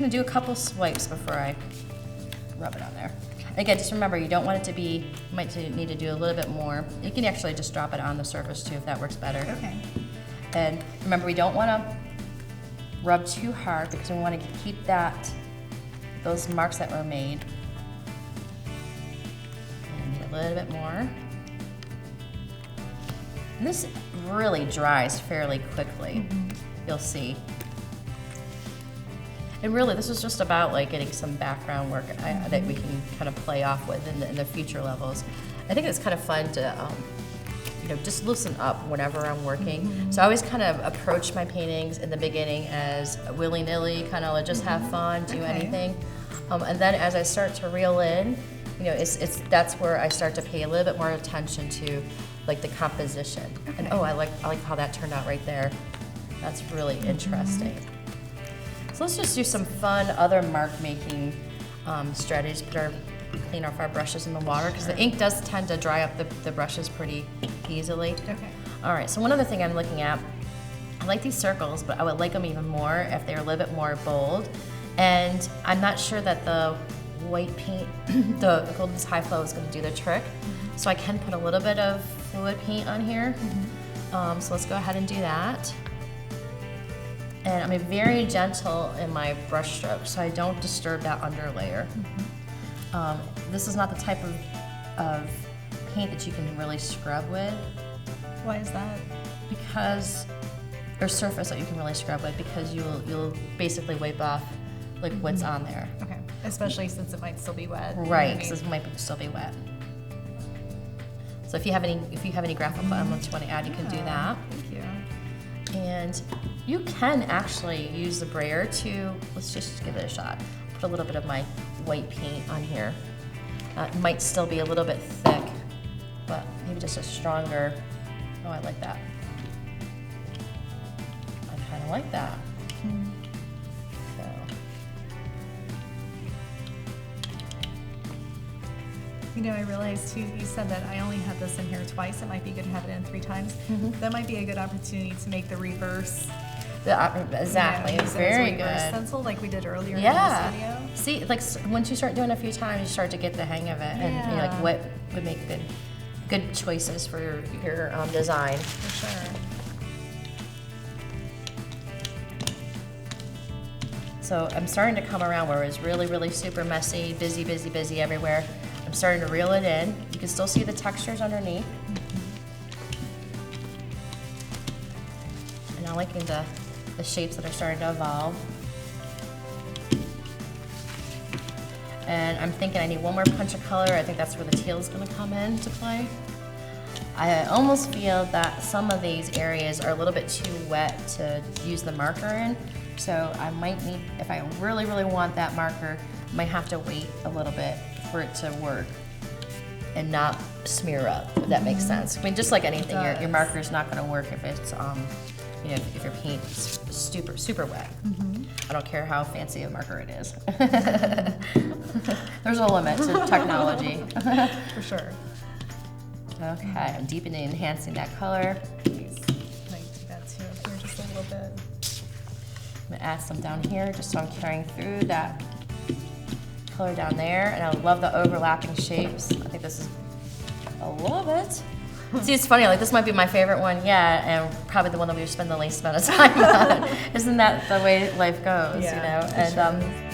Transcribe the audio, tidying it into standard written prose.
kind of do a couple swipes before I rub it on there. Again, just remember, you don't want it to be, you might need to do a little bit more. You can actually just drop it on the surface too if that works better. Okay. And remember, we don't want to rub too hard because we want to keep those marks that were made. And a little bit more. And this really dries fairly quickly, you'll see. And really, this is just about like getting some background work that we can kind of play off with in the future levels. I think it's kind of fun to, just loosen up whenever I'm working. So I always kind of approach my paintings in the beginning as willy-nilly, kind of just have fun, do anything. And then as I start to reel in, that's where I start to pay a little bit more attention to like the composition. And I like how that turned out right there. That's really interesting. So let's just do some fun other mark making strategies. Clean off our brushes in the water because the ink does tend to dry up the brushes pretty easily. Okay. All right, so one other thing I'm looking at, I like these circles, but I would like them even more if they're a little bit more bold. And I'm not sure that the white paint, the Golden's High Flow is going to do the trick. So I can put a little bit of fluid paint on here. So let's go ahead and do that. And I'm very gentle in my brush stroke so I don't disturb that under layer. This is not the type of paint that you can really scrub with. Why is that? Because, or surface that you can really scrub with, because you'll basically wipe off like what's on there. Okay, especially since it might still be wet. Right, because it might still be wet. So if you have any graphical elements you want to add, you can do that. Thank you. And you can actually use the brayer to, let's just give it a shot. Put a little bit of my white paint on here. It might still be a little bit thick, but maybe just a stronger, oh, I like that. I kind of like that. So. I realized too, you said that I only had this in here twice. It might be good to have it in 3 times. That might be a good opportunity to make the reverse. Exactly, it's very good. Stencil like we did earlier in this video. See, like once you start doing it a few times, you start to get the hang of it, and like what would make good choices for your design. For sure. So I'm starting to come around where it was really, really super messy, busy everywhere. I'm starting to reel it in. You can still see the textures underneath. And I'm liking the shapes that are starting to evolve. And I'm thinking I need one more punch of color. I think that's where the teal is going to come into play. I almost feel that some of these areas are a little bit too wet to use the marker in. So I might need, if I really, really want that marker, I might have to wait a little bit for it to work and not smear up, if that makes sense. I mean, just like anything, your marker is not going to work if it's, if your paint is super wet. I don't care how fancy a marker it is. There's a limit to technology. For sure. Okay, I'm deepening and enhancing that color. Nice. Might do that too up here just a little bit. I'm gonna add some down here just so I'm carrying through that color down there. And I love the overlapping shapes. I think this is a little bit. See, it's funny, like this might be my favorite one yet, and probably the one that we spend the least amount of time on. Isn't that the way life goes, Yeah, And